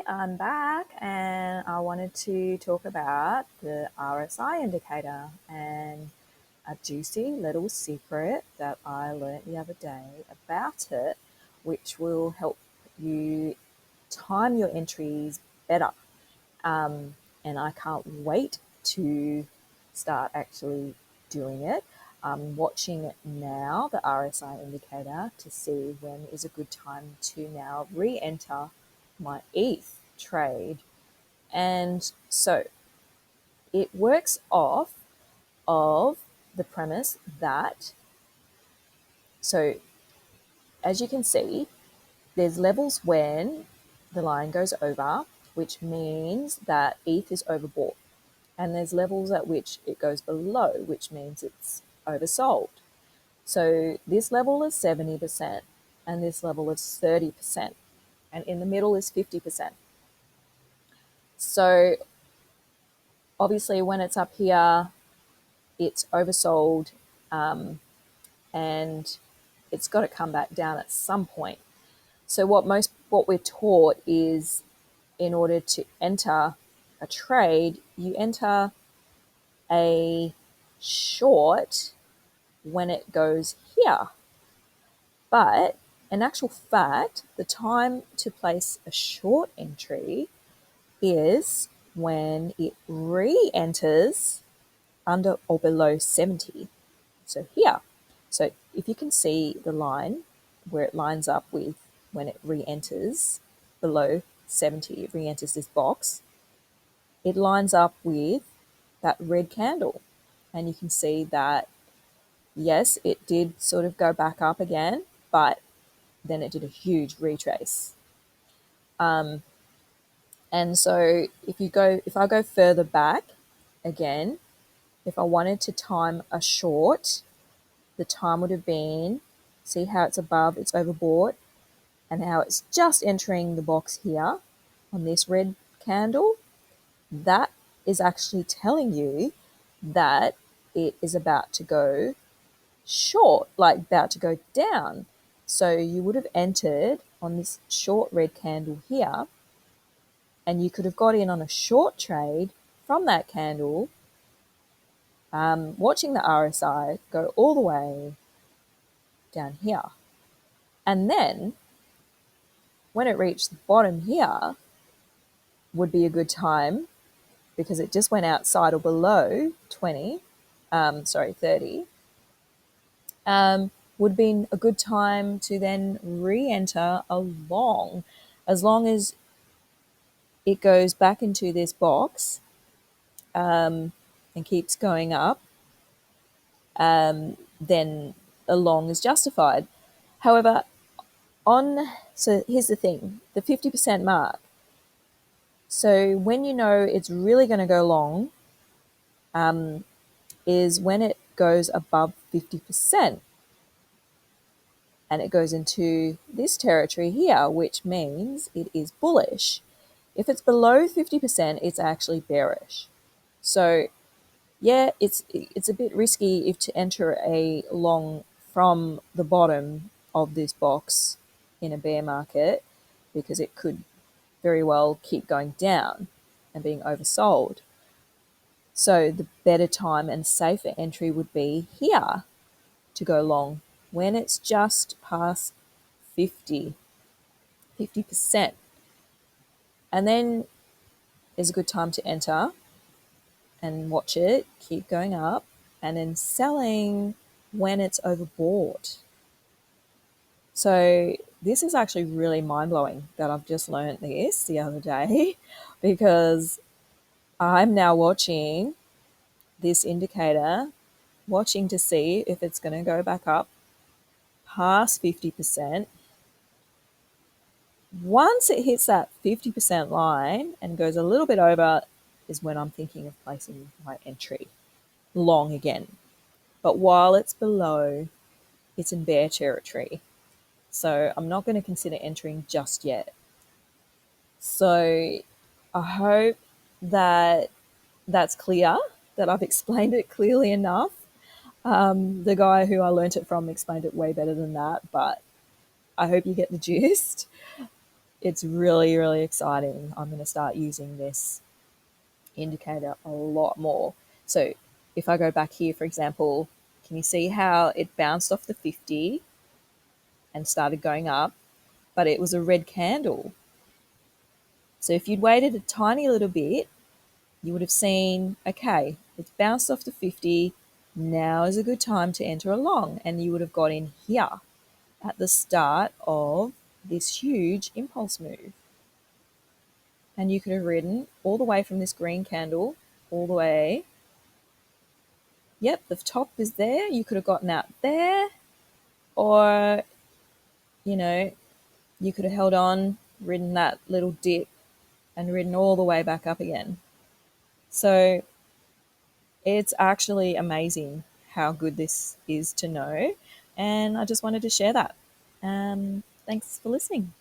I'm back and I wanted to talk about the RSI indicator and a juicy little secret that I learned the other day about it, which will help you time your entries better. And I can't wait to start actually doing it. I'm watching it now, the RSI indicator, to see when is a good time to now re-enter my ETH trade. And so it works off of the premise that, so as you can see, there's levels when the line goes over, which means that ETH is overbought. And there's levels at which it goes below, which means it's oversold. So this level is 70% and this level is 30%. And in the middle is 50%. So obviously when it's up here, it's oversold, and it's got to come back down at some point. So what we're taught is, in order to enter a trade, you enter a short when it goes here. But in actual fact, the time to place a short entry is when it re-enters under or below 70. So here. So if you can see the line where it lines up with when it re-enters below 70, it re-enters this box, it lines up with that red candle. And you can see that, yes, it did sort of go back up again, but then it did a huge retrace. And so if I go further back again, if I wanted to time a short, the time would have been, see how it's above, it's overbought, and how it's just entering the box here on this red candle. That is actually telling you that it is about to go short, like about to go down. So you would have entered on this short red candle here, and you could have got in on a short trade from that candle, watching the RSI go all the way down here. And then when it reached the bottom here would be a good time, because it just went outside or below 30, would be a good time to then re-enter along, as long as it goes back into this box and keeps going up, then a long is justified. However, so here's the thing, the 50% mark. So when you know it's really going to go long, is when it goes above 50%. And it goes into this territory here, which means it is bullish. If it's below 50%, it's actually bearish. So yeah, it's a bit risky if to enter a long from the bottom of this box in a bear market, because it could very well keep going down and being oversold. So the better time and safer entry would be here to go long when it's just past 50%. And then is a good time to enter and watch it keep going up, and then selling when it's overbought. So this is actually really mind-blowing that I've just learned this the other day, because I'm now watching this indicator, watching to see if it's going to go back up past 50%. Once it hits that 50% line and goes a little bit over is when I'm thinking of placing my entry long again. But while it's below, it's in bear territory. So I'm not going to consider entering just yet. So I hope that that's clear, that I've explained it clearly enough. The guy who I learnt it from explained it way better than that, but I hope you get the gist. it's really, really exciting. I'm going to start using this indicator a lot more. So if I go back here, for example, can you see how it bounced off the 50 and started going up, but it was a red candle? So if you'd waited a tiny little bit, you would have seen, okay, it's bounced off the 50. Now is a good time to enter along. And you would have got in here at the start of this huge impulse move. And you could have ridden all the way from this green candle all the way. Yep, the top is there. You could have gotten out there, or, you know, you could have held on, ridden that little dip, and ridden all the way back up again. So it's actually amazing how good this is to know. And I just wanted to share that. Thanks for listening.